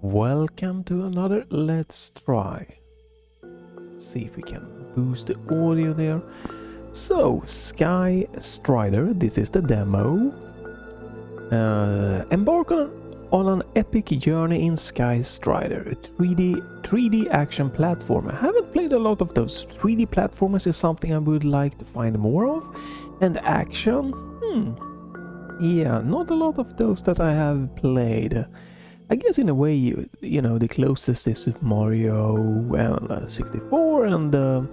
Welcome to another Let's Try. See if we can boost the audio there. So, Skystrider, this is the demo. Embark on an epic journey in Skystrider, a 3D action platformer. I haven't played a lot of those. 3D platformers is something I would like to find more of. And action? Yeah, not a lot of those that I have played. I guess in a way, you know, the closest is Super Mario 64 and the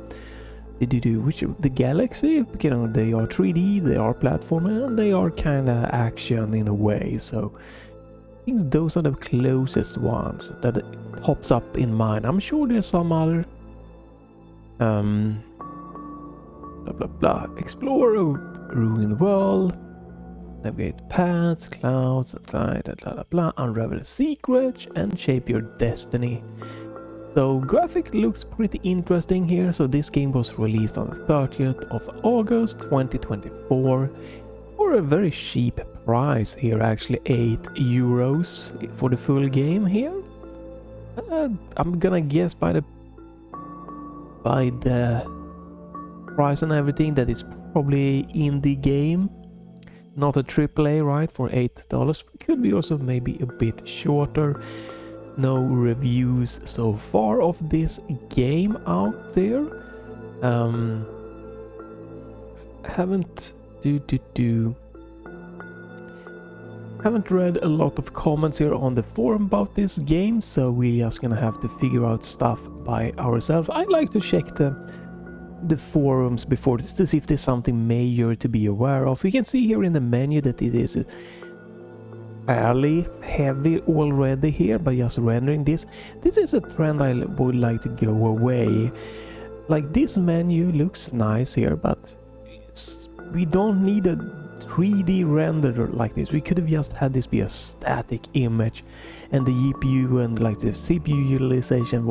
Galaxy. You know, they are 3D, they are platformer, and they are kind of action in a way. So I think those are the closest ones that pops up in mind. I'm sure there's some other blah blah blah. Explore a ruined world. Navigate paths, clouds, blah blah blah, unravel secrets, and shape your destiny. So graphic looks pretty interesting here. So this game was released on the 30th of August 2024 for a very cheap price here, actually €8 for the full game here. I'm gonna guess by the price and everything that it's probably indie game. Not a AAA, right, for $8. Could be also maybe a bit shorter. No reviews so far of this game out there. Haven't read a lot of comments here on the forum about this game, so we're just gonna have to figure out stuff by ourselves. I like to check the forums before to see if there's something major to be aware of. We can see here in the menu that it is fairly heavy already here by just rendering this. This is a trend I would like to go away. Like, this menu looks nice here, but we don't need a 3D renderer like this. We could have just had this be a static image, and the GPU and like the CPU utilization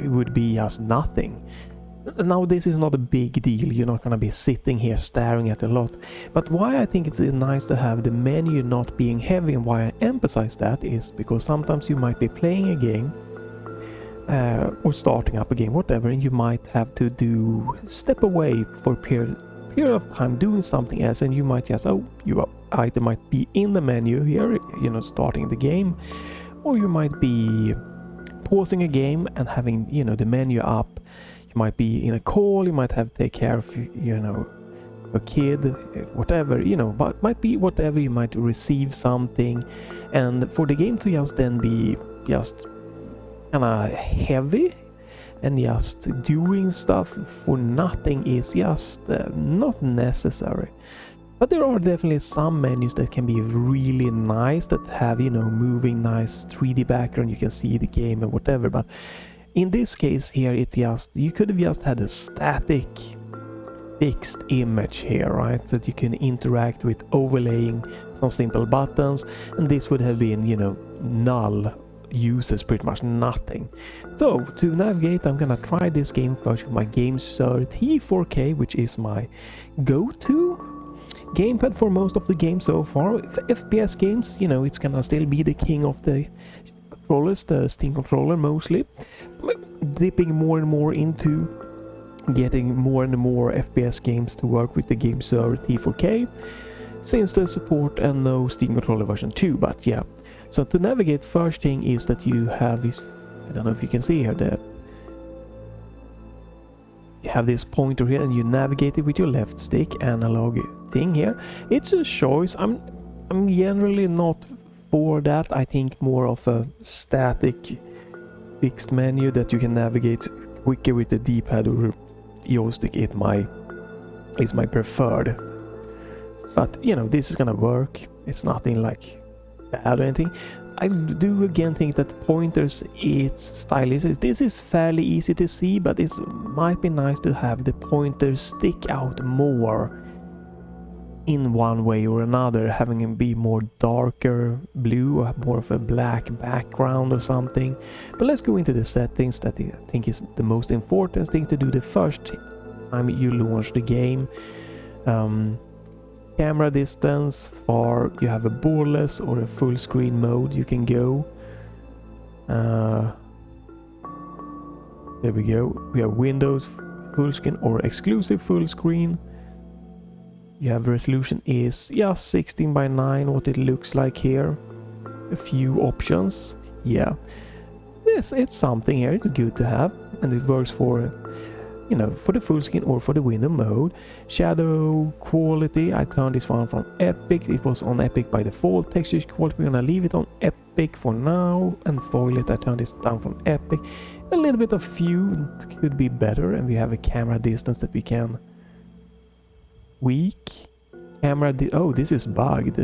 would be just nothing. Now this is not a big deal, you're not gonna be sitting here staring at a lot. But why I think it's nice to have the menu not being heavy, and why I emphasize that, is because sometimes you might be playing a game or starting up a game, whatever, and you might have to step away for a period of time doing something else, and you might just, your item might be in the menu here, you know, starting the game, or you might be pausing a game and having, you know, the menu up. You might be in a call, you might have to take care of, you know, a kid, whatever, you know, but might be whatever, you might receive something, and for the game to just then be just kind of heavy and just doing stuff for nothing is just not necessary. But there are definitely some menus that can be really nice, that have, you know, moving nice 3D background, you can see the game and whatever, but in this case here, it's just, you could have just had a static fixed image here, right, that you can interact with, overlaying some simple buttons, and this would have been, you know, null uses, pretty much nothing. So to navigate, I'm gonna try this game first with my Gamesir T4 which is my go-to gamepad for most of the games so far. FPS games, you know, it's gonna still be the king of the controllers, the Steam controller mostly. Dipping more and more into getting more and more FPS games to work with the Gamesir T4 since they support and no Steam controller version 2, but yeah. So to navigate, first thing is that you have this, I don't know if you can see here, you have this pointer here, and you navigate it with your left stick, analog thing here. It's a choice. I'm generally not for that. I think more of a static fixed menu that you can navigate quicker with the D-pad or joystick is my preferred. But you know, this is gonna work. It's nothing like bad or anything. I do again think that pointers, its style is, this is fairly easy to see, but it might be nice to have the pointers stick out more in one way or another, having it be more darker blue or more of a black background or something. But let's go into the settings that I think is the most important thing to do the first time you launch the game. Camera distance, far, you have a borderless or a full screen mode you can go. There we go. We have Windows full screen or exclusive full screen. You have resolution is just 16 by 9, what it looks like here. A few options. Yeah, it's something here. It's good to have, and it works for, you know, for the full screen or for the window mode. Shadow quality, I turned this one from Epic. It was on Epic by default. Texture quality, we're gonna leave it on Epic for now, and foil it, I turned this down from Epic. A little bit of few could be better, and we have a camera distance that we can weak camera. Oh, this is bugged.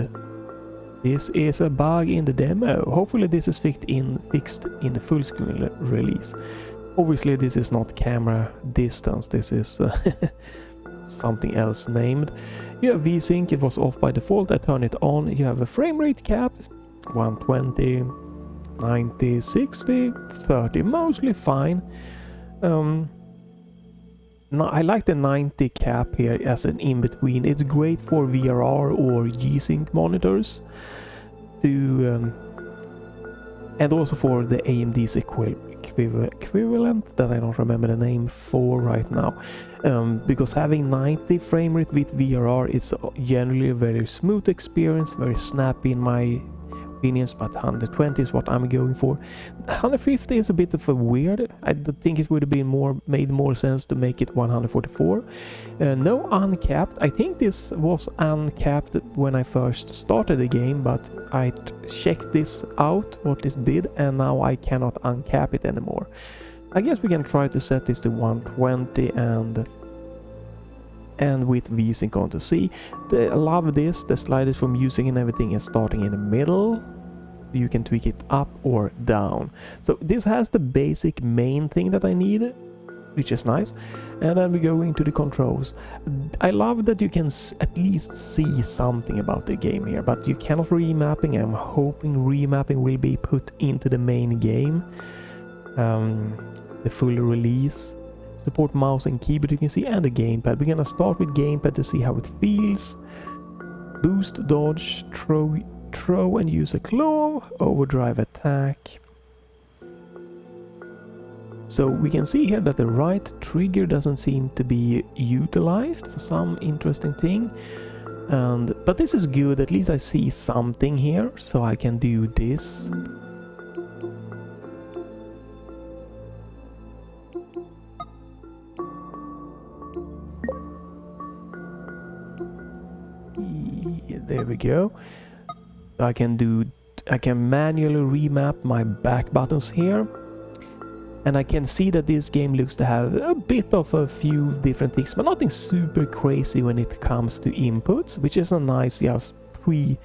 This is a bug in the demo. Hopefully this is fixed in the full screen release. Obviously this is not camera distance, this is something else named. You have VSync, it was off by default, I turned it on. You have a frame rate cap, 120, 90, 60, 30, mostly fine. No, I like the 90 cap here as an in-between. It's great for VRR or G-Sync monitors, and also for the AMD's equivalent that I don't remember the name for right now, because having 90 frame rate with VRR is generally a very smooth experience, very snappy in my opinions, but 120 is what I'm going for. 150 is a bit of a weird. I think it would have been made more sense to make it 144. No uncapped. I think this was uncapped when I first started the game, but I checked this out, what this did, and now I cannot uncap it anymore. I guess we can try to set this to 120 and with VSync on to see. I love this, the sliders for music and everything is starting in the middle. You can tweak it up or down. So this has the basic main thing that I need, which is nice. And then we go into the controls. I love that you can at least see something about the game here, but you cannot remapping. I'm hoping remapping will be put into the main game, the full release. Support mouse and keyboard, you can see, and the gamepad. We're gonna start with gamepad to see how it feels. Boost, dodge, throw and use a claw, overdrive attack. So we can see here that the right trigger doesn't seem to be utilized for some interesting thing. But this is good, at least I see something here, so I can do this. There we go. I can manually remap my back buttons here, and I can see that this game looks to have a bit of a few different things, but nothing super crazy when it comes to inputs, which is a nice just pre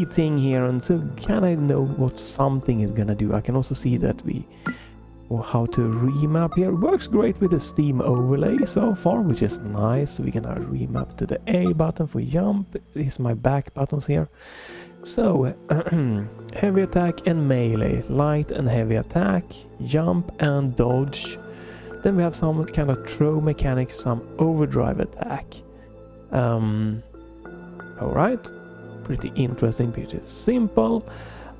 thing here, and so can I know what something is gonna do. I can also see that or how to remap here. Works great with the Steam overlay so far, which is nice. We're gonna remap to the A button for jump. These are my back buttons here. So heavy attack and melee, light and heavy attack, jump and dodge. Then we have some kind of throw mechanics, some overdrive attack. Alright, pretty interesting, pretty simple.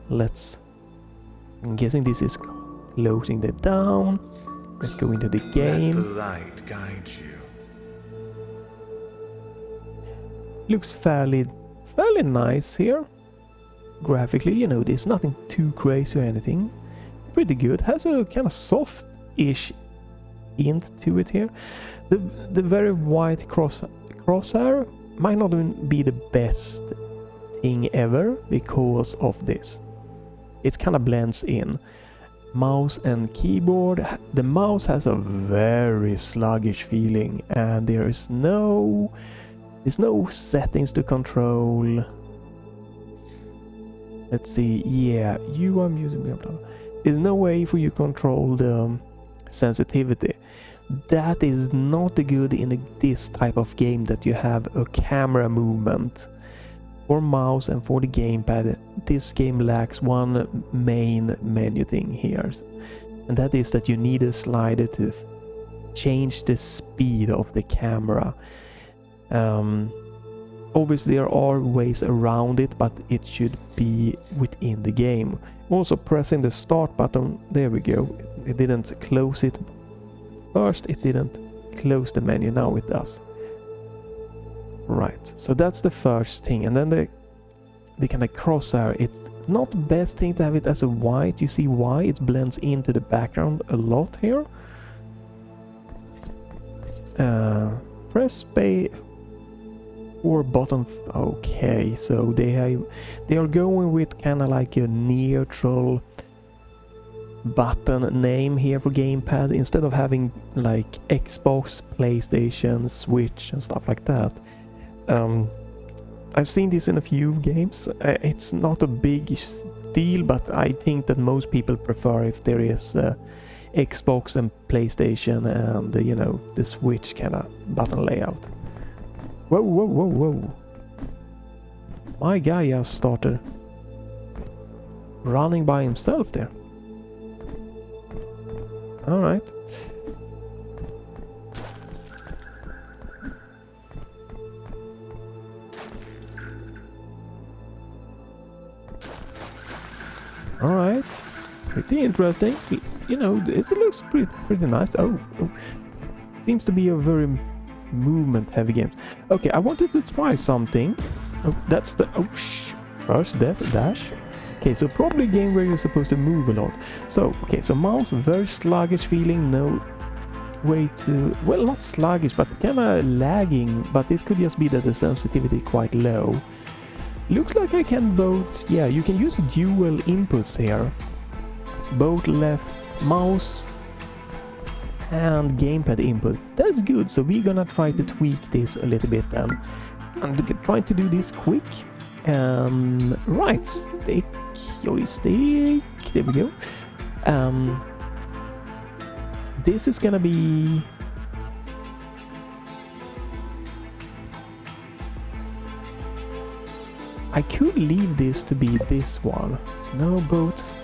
I'm guessing this is closing the down. Let's go into the game. Let the light guide you. Looks fairly nice here. Graphically, you know, there's nothing too crazy or anything. Pretty good. Has a kind of soft-ish hint to it here. The very white crosshair might not be the best thing ever because of this. It kind of blends in. Mouse and keyboard. The mouse has a very sluggish feeling, and there's no settings to control. Let's see. Yeah, you are using. There's no way for you to control the sensitivity. That is not good in this type of game, that you have a camera movement. For mouse and for the gamepad, this game lacks one main menu thing here, and that is that you need a slider to change the speed of the camera. Obviously there are ways around it, but it should be within the game. Also pressing the start button, there we go. It didn't close it first, it didn't close the menu, now it does. Right, so that's the first thing. And then the kind of crosshair, it's not the best thing to have it as a white. You see why? It blends into the background a lot here. Press space or button. Okay, so they are going with kind of like a neutral button name here for gamepad instead of having like Xbox, PlayStation, Switch and stuff like that. I've seen this in a few games. It's not a big deal, but I think that most people prefer if there is Xbox and PlayStation and you know, the Switch kind of button layout. Whoa, whoa, whoa, whoa. My guy just started running by himself there. Alright. Alright. Pretty interesting. You know, it looks pretty nice. Oh. Seems to be a very movement heavy game. Okay, I wanted to try something. Oh, that's the first dash. Okay, so probably a game where you're supposed to move a lot. So, okay, so mouse, very sluggish feeling, no way to, well, not sluggish, but kind of lagging, but it could just be that the sensitivity quite low. Looks like I can both, yeah, you can use dual inputs here. Both left mouse and gamepad input. That's good, so we're gonna try to tweak this a little bit then. And try to do this quick. Right, stick, joystick, there we go. This is gonna be... I could leave this to be this one. No, both.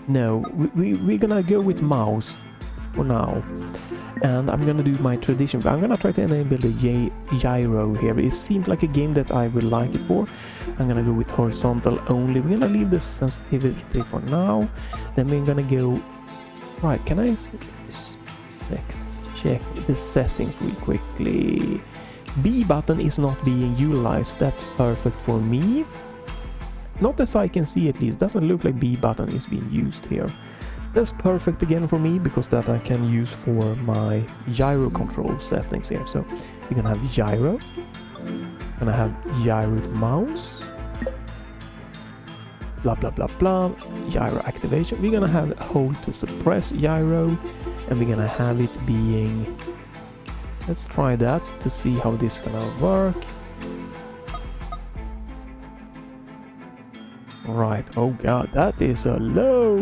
No, we're gonna go with mouse for now. And I'm gonna do my tradition. I'm gonna try to enable the gyro here. It seems like a game that I would like it for. I'm gonna go with horizontal only. We're gonna leave the sensitivity for now. Then we're gonna go... Right, can I check the settings real quickly? B button is not being utilized. That's perfect for me. Not as I can see, at least. Doesn't look like B button is being used here. That's perfect again for me, because that I can use for my gyro control settings here. So we're gonna have gyro. Gonna have gyro mouse. Blah blah blah blah. Gyro activation. We're gonna have hold to suppress gyro, and we're gonna have it being... Let's try that to see how this is gonna work. Right, oh god, that is a low.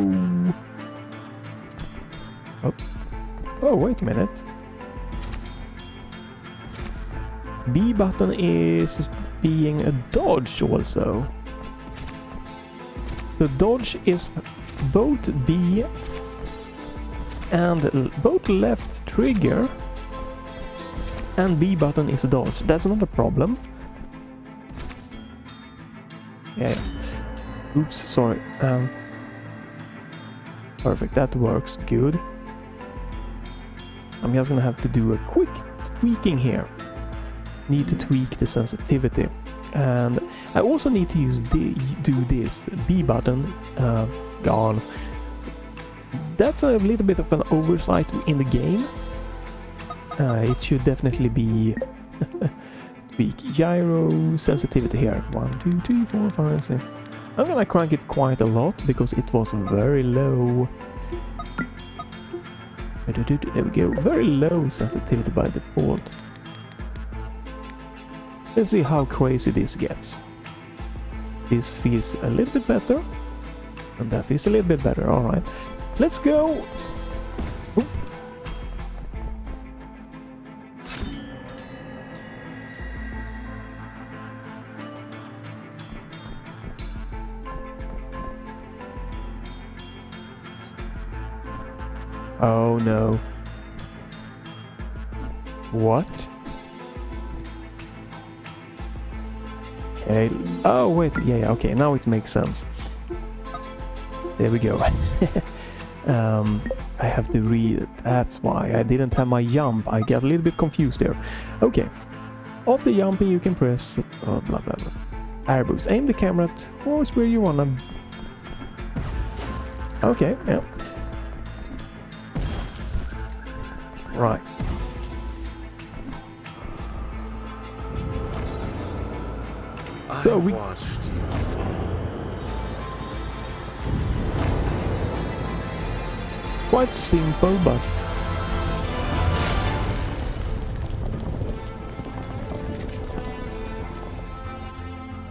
Oh, wait a minute. B button is being a dodge also. The dodge is both B and both left trigger, and B button is a dodge. That's not a problem. Yeah. Oops, sorry. Perfect, that works good. I'm just gonna have to do a quick tweaking here. Need to tweak the sensitivity. And I also need to do this. B button, gone. That's a little bit of an oversight in the game. It should definitely be tweak gyro sensitivity here. 1, 2, 3, 4, 5, 6. I'm gonna crank it quite a lot because it was very low. There we go. Very low sensitivity by default. Let's see how crazy this gets. This feels a little bit better. And that feels a little bit better. Alright. Let's go! Oop. Oh no. What? Okay. Oh wait, yeah, okay, now it makes sense. There we go. I have to read it. That's why I didn't have my jump. I got a little bit confused there. Okay. After jumping, you can press blah blah blah. Air boost. Aim the camera towards where you wanna. Okay. Yeah. Right. So we watched you fall. quite simple, but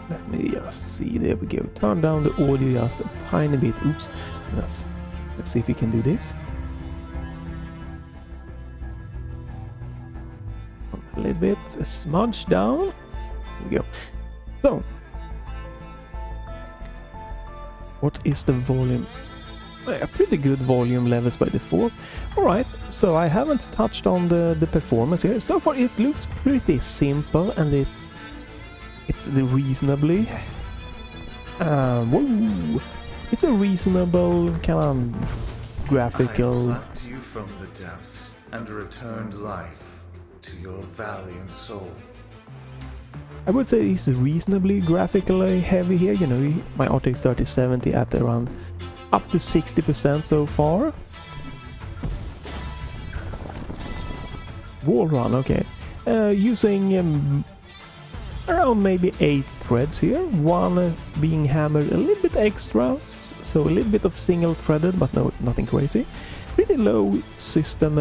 let me just see. There we go. Turn down the audio just a tiny bit. Oops. Let's see if we can do this. A little bit, a smudge down. There we go. So, what is the volume? A pretty good volume levels by default. Alright, so I haven't touched on the performance here. So far it looks pretty simple and it's reasonably... whoa! It's a reasonable kind of graphical... I plucked you from the depths and returned life to your valiant soul. I would say it's reasonably graphically heavy here. You know, my RTX 3070 at around up to 60% so far. Wall run, okay. Using around maybe 8 threads here. One being hammered a little bit extra, so a little bit of single threaded, but no, nothing crazy. Pretty low system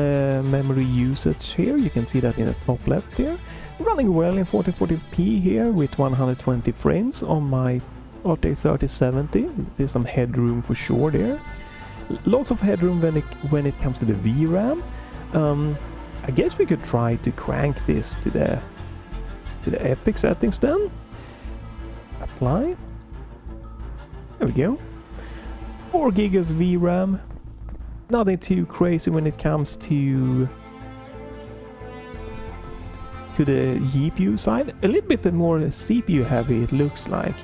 memory usage here. You can see that in the top left here. Running well in 1440p here with 120 frames on my RTX 3070. There's some headroom for sure there. Lots of headroom when it comes to the VRAM. I guess we could try to crank this to the epic settings then. Apply. There we go. 4 gigas VRAM. Nothing too crazy when it comes to the GPU side. A little bit more CPU heavy it looks like.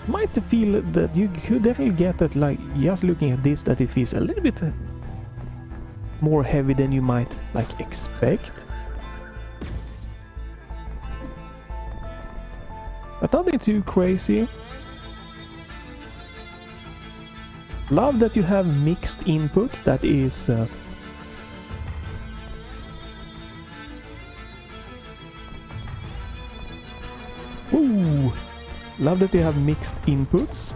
Might feel that you could definitely get that, like just looking at this, that it feels a little bit more heavy than you might like expect. But nothing too crazy. Love that you have mixed input, that is ooh, love that you have mixed inputs.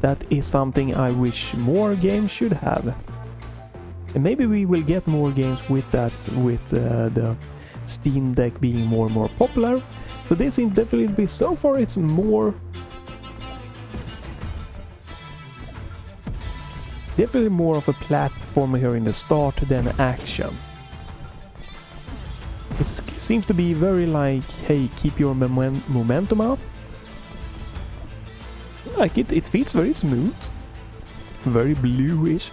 That is something I wish more games should have. And maybe we will get more games with that, with the Steam Deck being more and more popular. So this seems definitely, so far it's more... definitely more of a platformer here in the start than action. It seems to be very like, hey, keep your momentum up. Like it feels very smooth. Very bluish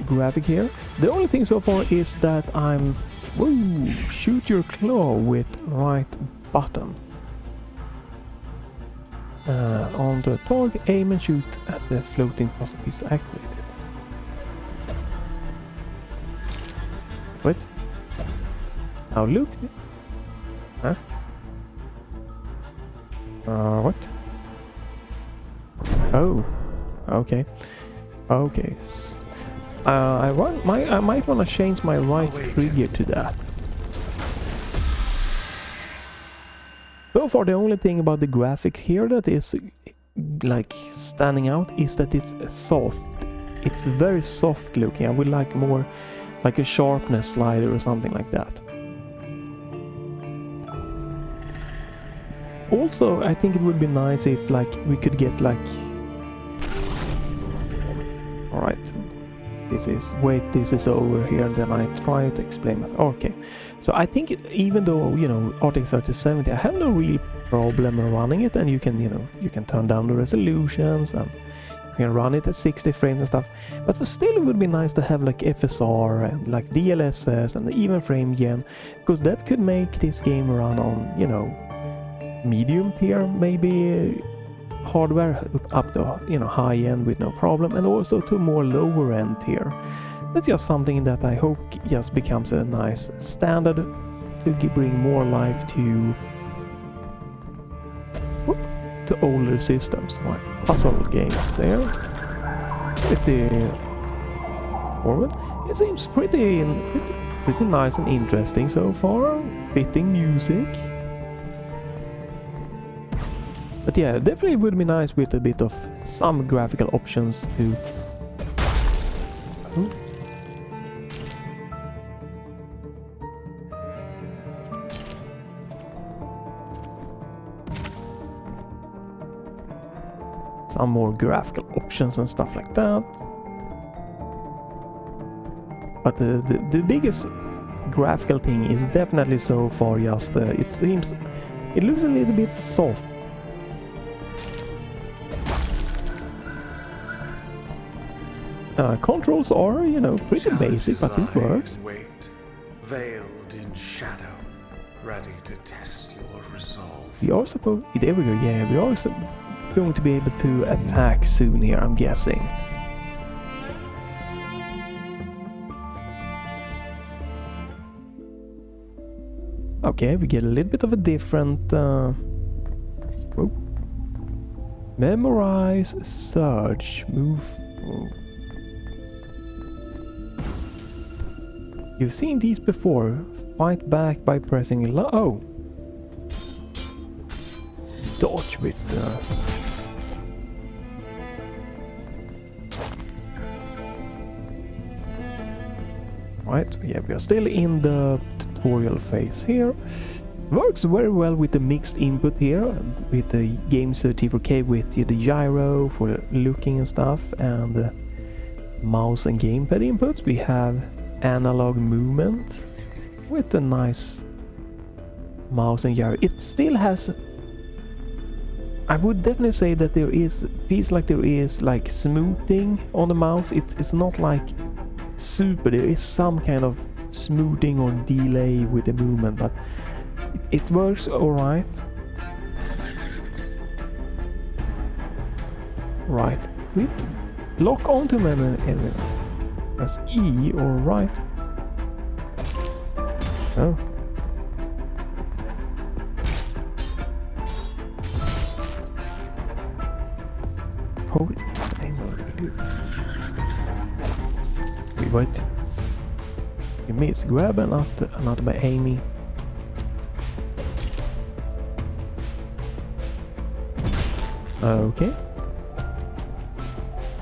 graphic here. The only thing so far is that I'm... whoa, shoot your claw with right button. On the target, aim and shoot at the floating puzzle piece activated. Wait. Now look. Huh? What? Oh. Okay. Okay. I might want to change my right trigger to that. So far, the only thing about the graphic here that is like standing out is that it's soft. It's very soft looking. I would like more like a sharpness slider or something like that. Also, I think it would be nice if like we could get like... Alright, this is over here, and then I try to explain it. Okay, so I think even though, you know, RTX 3070, I have no real problem running it, and you can, you know, you can turn down the resolutions and you can run it at 60 frames and stuff, but still it would be nice to have like FSR and like DLSS and even frame gen, because that could make this game run on, you know, medium tier, maybe hardware up to, you know, high end with no problem, and also to more lower end tier. That's just something that I hope just becomes a nice standard to bring more life to older systems. Like puzzle games there. Pretty forward. It seems pretty nice and interesting so far. Fitting music. But yeah, definitely would be nice with a bit of some graphical options to... Oh. Some more graphical options and stuff like that. But the biggest graphical thing is definitely so far just it looks a little bit soft. Controls are, you know, pretty basic, but it works. Wait, veiled in shadow, ready to test your resolve. We are supposed... There we go, yeah, we are going to be able to attack soon here, I'm guessing. Okay, we get a little bit of a different... Memorize, search, move... You've seen these before. Fight back by pressing oh! Dodge with Right, yeah, we are still in the tutorial phase here. Works very well with the mixed input here, with the Gamesir T4 Kaleid with the gyro for looking and stuff, and the mouse and gamepad inputs. We have analog movement with a nice mouse and gyro. It still has... I would definitely say that there feels like there is like smoothing on the mouse. It's not like super, there is some kind of smoothing or delay with the movement, but it works alright. Right, we lock onto them and press E or right. Oh. Hold it. We wait. You miss. Grab another by Amy. Okay.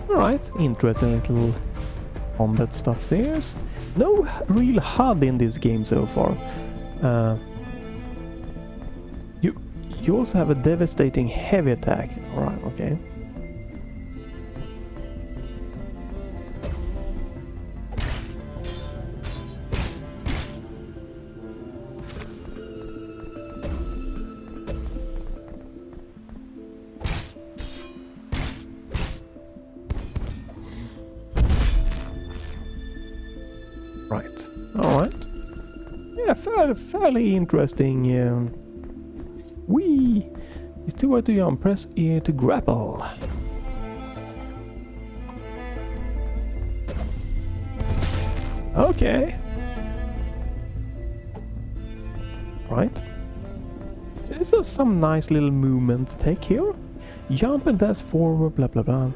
Alright, interesting little combat stuff there. No real HUD in this game so far. You also have a devastating heavy attack. Alright, okay. Right, alright. Yeah, fairly interesting. Wee! It's too hard to jump. Press E to grapple. Okay. Right. This is some nice little movement take here. Jump and dash forward, blah blah blah.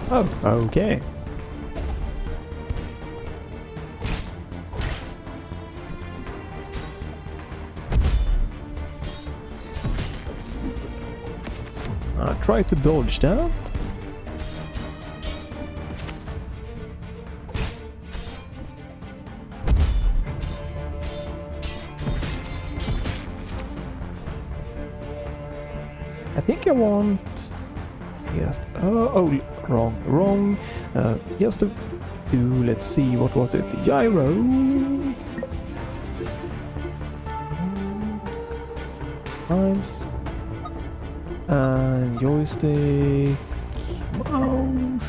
Oh, okay. I try to dodge that. I think I want... Yes. Wrong. Just to do, let's see, what was it? Gyro. Times. And joystick. Mouse.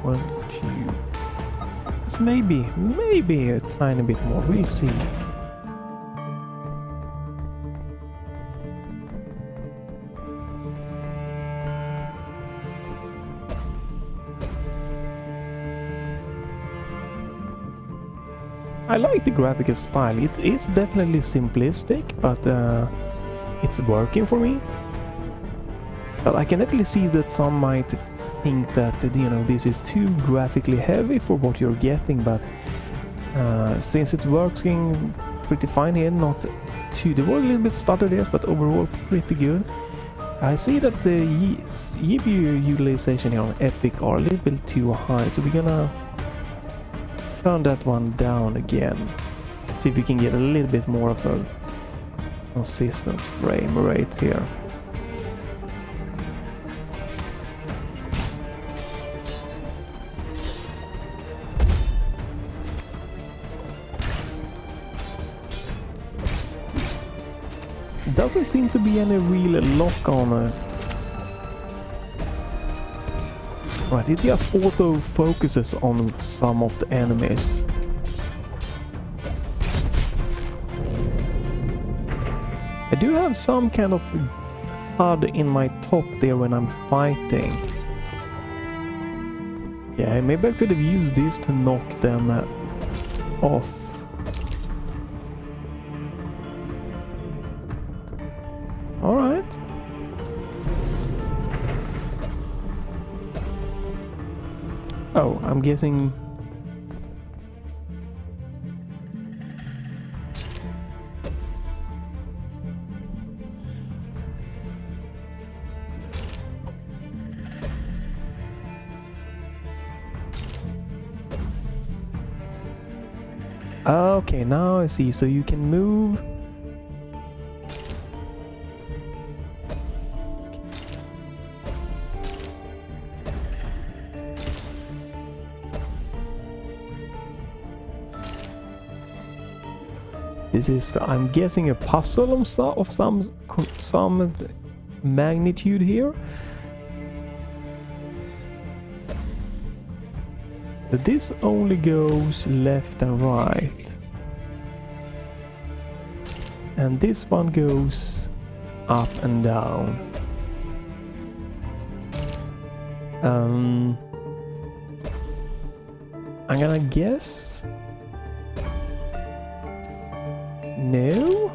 1, 2. It's maybe a tiny bit more. We'll see. I like the graphical style. It's definitely simplistic, but it's working for me. But I can definitely see that some might think that, you know, this is too graphically heavy for what you're getting, but since it's working pretty fine here, not too... There were a little bit stutter there, but overall pretty good. I see that the GPU utilization here on Epic are a little bit too high, so we're gonna turn that one down again. See if we can get a little bit more of a consistent frame rate here. Doesn't seem to be any real lock on it. Right, it just auto focuses on some of the enemies. I do have some kind of HUD in my top there when I'm fighting. Yeah, maybe I could have used this to knock them off. Alright. Oh, I'm guessing... Okay, now I see. So you can move... This is, I'm guessing, a puzzle of some magnitude here. But this only goes left and right. And this one goes up and down. I'm gonna guess... No?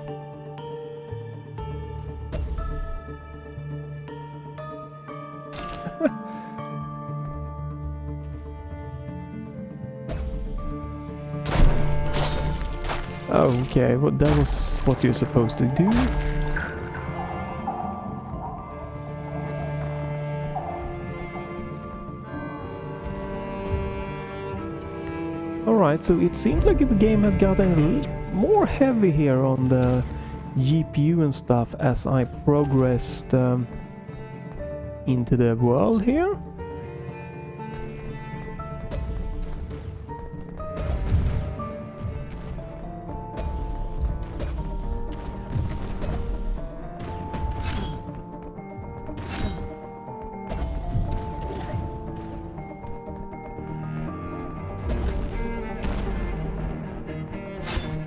Okay, well that was what you're supposed to do. Alright, so it seems like the game has gotten a little more heavy here on the GPU and stuff as I progressed into the world here.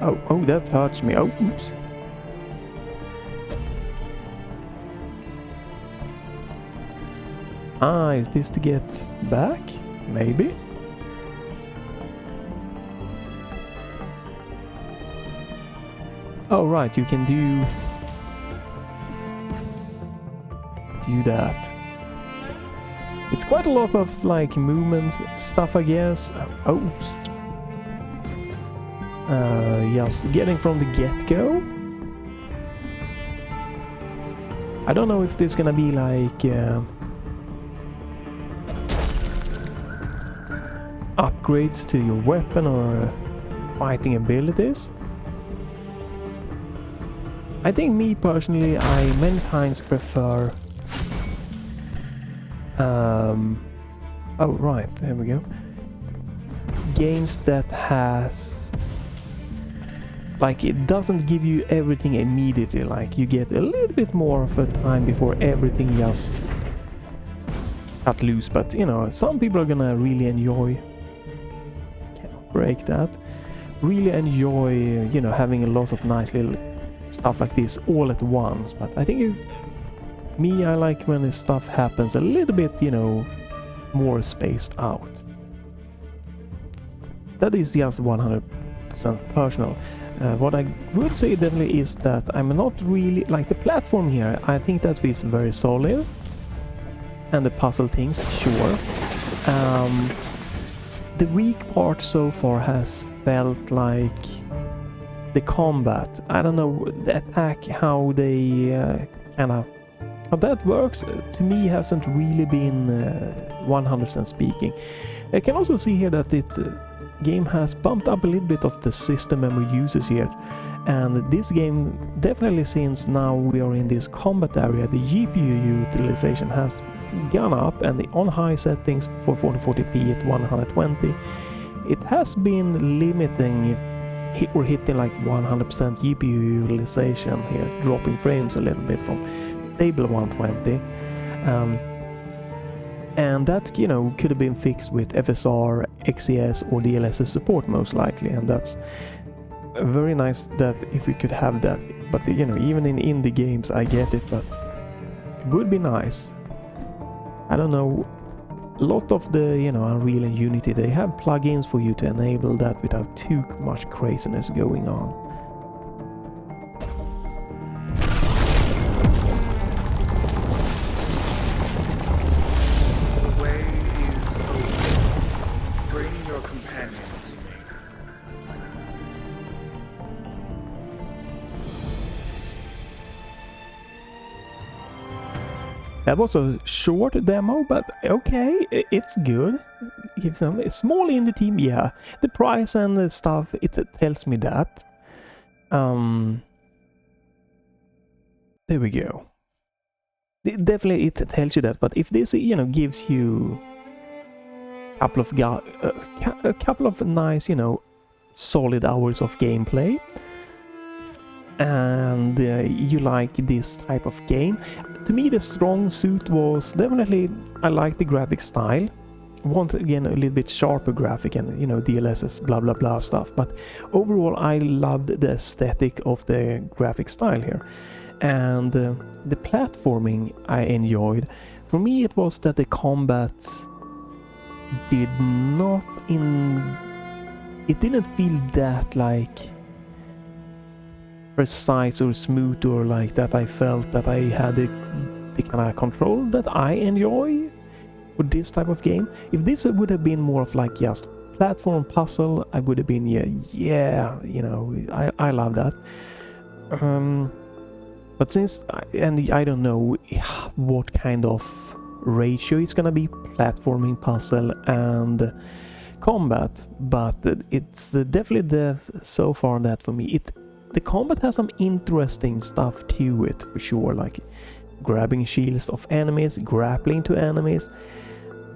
Oh, that hurts me. Oh, oops. Ah, is this to get back? Maybe? Oh, right, you can do that. It's quite a lot of, like, movement stuff, I guess. Oh, oops. Yes, getting from the get-go. I don't know if there's gonna be like upgrades to your weapon or fighting abilities. I think me personally, I many times prefer oh right, there we go, games that has, like, it doesn't give you everything immediately, like you get a little bit more of a time before everything just cut loose. But you know, some people are gonna really enjoy, can't break that, really enjoy, you know, having a lot of nice little stuff like this all at once. But I think me, I like when this stuff happens a little bit, you know, more spaced out. That is just 100% personal. What I would say definitely is that I'm not really like the platform here. I think that feels very solid, and the puzzle things, sure. The weak part so far has felt like the combat. I don't know, the attack, how they how that works, to me hasn't really been 100% speaking. I can also see here that it game has bumped up a little bit of the system memory usage here, and this game definitely, since now we are in this combat area, the GPU utilization has gone up, and the on high settings for 1440p at 120, it has been limiting or hitting like 100% GPU utilization here, dropping frames a little bit from stable 120. And that, you know, could have been fixed with FSR, XES or DLSS support most likely, and that's very nice that if we could have that. But you know, even in indie games I get it, but it would be nice. I don't know, a lot of the, you know, Unreal and Unity, they have plugins for you to enable that without too much craziness going on. That was a short demo, but okay, it's good. Give them a small indie team, yeah. The price and the stuff, it tells me that. There we go. Definitely it tells you that, but if this, you know, gives you a couple of nice, you know, solid hours of gameplay, and you like this type of game, to me the strong suit was definitely, I like the graphic style. Want again a little bit sharper graphic and, you know, DLSS blah blah blah stuff, but overall I loved the aesthetic of the graphic style here, and the platforming I enjoyed. For me it was that the combat didn't feel that like precise or smooth, or like that I felt that I had the kind of control that I enjoy with this type of game. If this would have been more of like just platform puzzle, I would have been yeah, you know, I love that. But since I don't know what kind of ratio it's gonna be, platforming, puzzle and combat, but it's definitely so far that for me the combat has some interesting stuff to it for sure, like grabbing shields of enemies, grappling to enemies,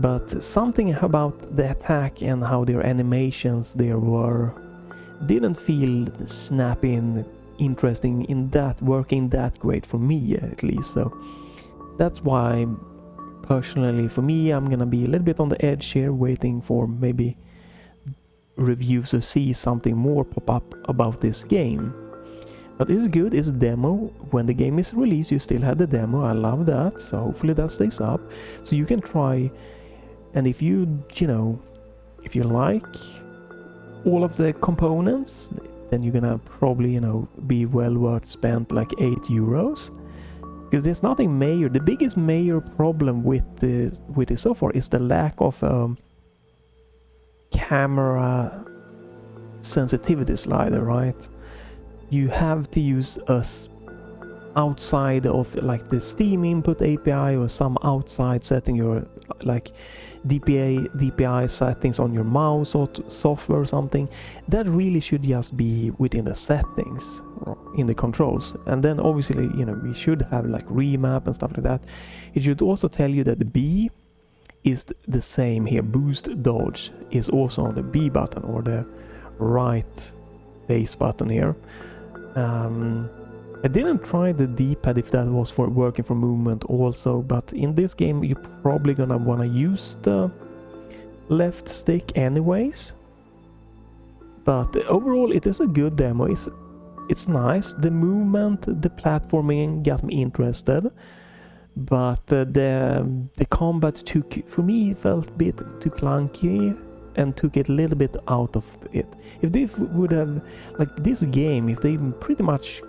but something about the attack and how their animations there didn't feel snappy and interesting in that, working that great for me at least. So that's why personally for me I'm gonna be a little bit on the edge here, waiting for maybe reviews to see something more pop up about this game. But it's good, it's a demo. When the game is released you still have the demo, I love that, so hopefully that stays up so you can try. And if you know, if you like all of the components, then you're gonna probably, you know, be well worth spent like €8, because there's nothing major. The biggest major problem with it so far is the lack of camera sensitivity slider, right? You have to use us outside of like the Steam input API or some outside setting, your like DPI settings on your mouse or software or something, that really should just be within the settings in the controls. And then obviously, you know, we should have like remap and stuff like that. It should also tell you that the B is the same here. Boost dodge is also on the B button, or the right base button here. I didn't try the D-pad if that was for working for movement also, but in this game you're probably gonna wanna use the left stick anyways. But overall it is a good demo. It's nice. The movement, the platforming got me interested, but the combat for me felt a bit too clunky and took it a little bit out of it. If they would have, like this game, if they pretty much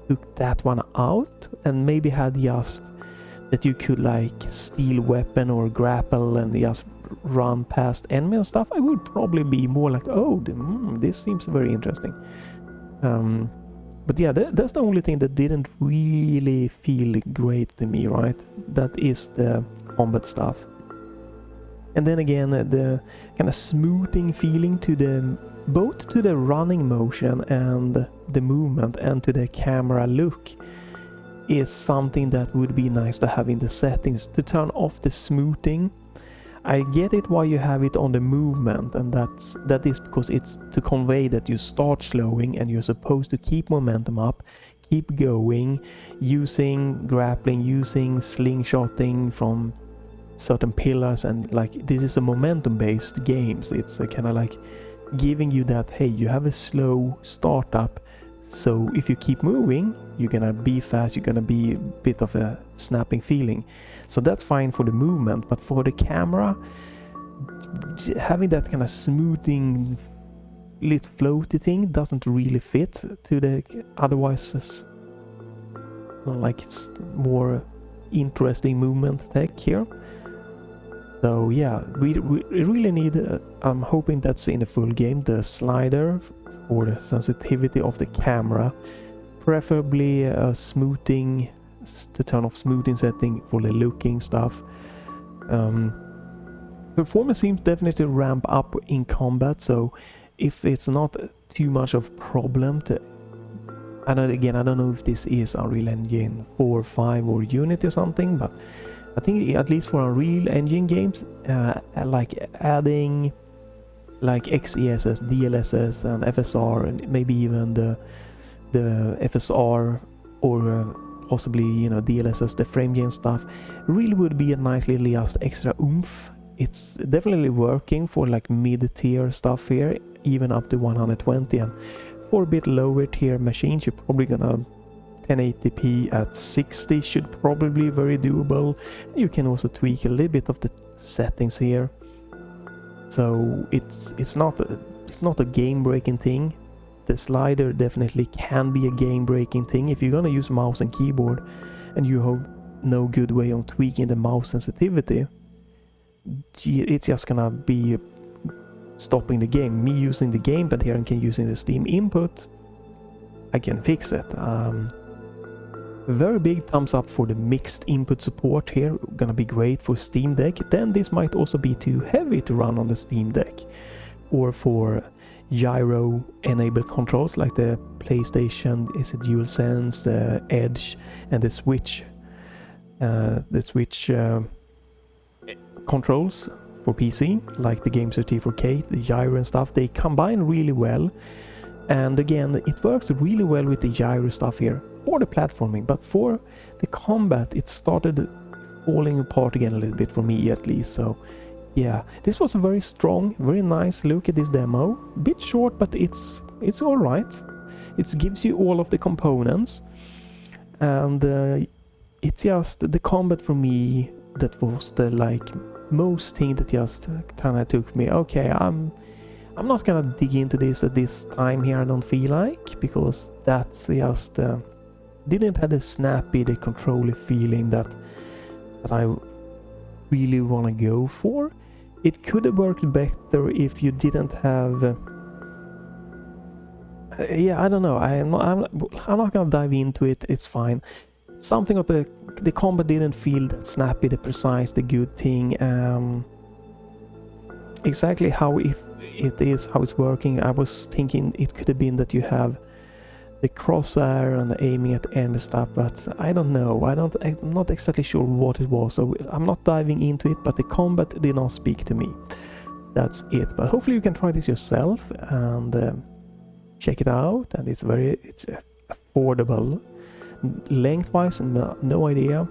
took that one out and maybe had just that you could like steal weapon or grapple and just run past enemy and stuff, I would probably be more like, oh, this seems very interesting. But yeah, that's the only thing that didn't really feel great to me, right? That is the combat stuff. And then again, the kind of smoothing feeling to both to the running motion and the movement and to the camera look is something that would be nice to have in the settings, to turn off the smoothing. I get it why you have it on the movement, and that is because it's to convey that you start slowing and you're supposed to keep momentum up, keep going, using grappling, using slingshotting from certain pillars, and like this is a momentum based games. It's kind of like giving you that, hey, you have a slow startup, so if you keep moving you're gonna be fast, you're gonna be a bit of a snapping feeling. So that's fine for the movement, but for the camera, having that kind of smoothing lit floaty thing doesn't really fit to the otherwise like it's more interesting movement tech here. So yeah, we really need, I'm hoping that's in the full game, the slider for the sensitivity of the camera, preferably a smoothing, to turn off smoothing setting for the looking stuff. Performance seems definitely ramp up in combat, so if it's not too much of a problem to, and again, I don't know if this is Unreal Engine 4, 5 or Unity or something, but I think at least for Unreal Engine games, like adding like XeSS, DLSS and FSR, and maybe even the FSR or possibly, you know, DLSS, the frame game stuff, really would be a nice little just extra oomph. It's definitely working for like mid-tier stuff here, even up to 120, and for a bit lower tier machines you're probably gonna 1080p at 60 should probably be very doable. You can also tweak a little bit of the settings here, so it's not a game-breaking thing. The slider definitely can be a game-breaking thing if you're gonna use mouse and keyboard and you have no good way of tweaking the mouse sensitivity. It's just gonna be stopping the game. Me using the gamepad here and using the Steam input, I can fix it. Very big thumbs up for the mixed input support here, gonna be great for Steam Deck. Then this might also be too heavy to run on the Steam Deck, or for gyro enabled controls like the PlayStation, is it DualSense, the Edge and the Switch controls for PC, like the Gamesir T4 Kaleid, the gyro and stuff. They combine really well, and again it works really well with the gyro stuff here for the platforming, but for the combat it started falling apart again a little bit for me at least. So yeah, this was a very strong, very nice look at this demo. Bit short, but it's all right. It gives you all of the components, and it's just the combat for me that was the like most thing that just kind of took me, okay, I'm not gonna dig into this at this time here, I don't feel like, because that's just didn't have the snappy, the controller feeling that I really want to go for. It could have worked better if you didn't have yeah, I don't know, I'm not gonna dive into it, it's fine. something of the combat didn't feel that snappy, the precise, the good thing. Exactly how it is, how it's working. I was thinking it could have been that you have the crosshair and the aiming at the enemy stuff, but I don't know. I'm not exactly sure what it was, so I'm not diving into it, but the combat did not speak to me. That's it. But hopefully you can try this yourself and check it out. And it's affordable. Lengthwise, no idea.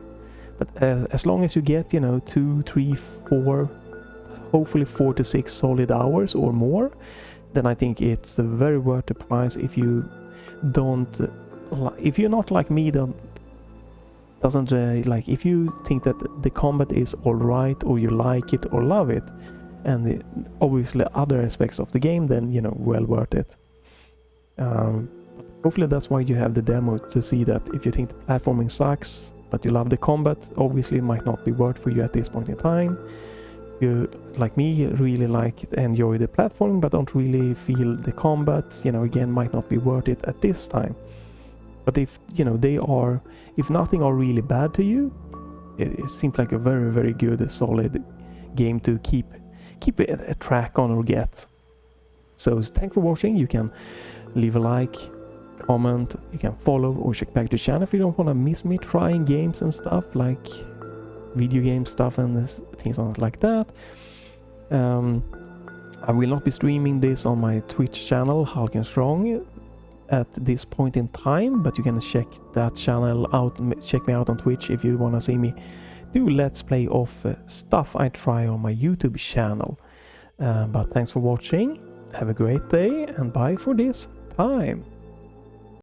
But as long as you get, 2, 3, 4, hopefully 4 to 6 solid hours or more, then I think it's very worth the price. If you don't, if you're not like me, if you think that the combat is alright, or you like it or love it, and obviously other aspects of the game, then well worth it. Hopefully that's why you have the demo, to see that if you think the platforming sucks but you love the combat, obviously it might not be worth for you at this point in time. You, like me, really enjoy the platforming but don't really feel the combat, again, might not be worth it at this time. But if if nothing are really bad to you, it seems like a very, very good, solid game to keep a track on or get. So thanks for watching. You can leave a like, comment, you can follow or check back the channel if you don't want to miss me trying games and stuff, like video game stuff and things like that. I will not be streaming this on my Twitch channel, Hulk and Strong, at this point in time, but you can check that channel out. Check me out on Twitch if you want to see me do let's play of stuff I try on my YouTube channel. But thanks for watching, have a great day, and bye for this time.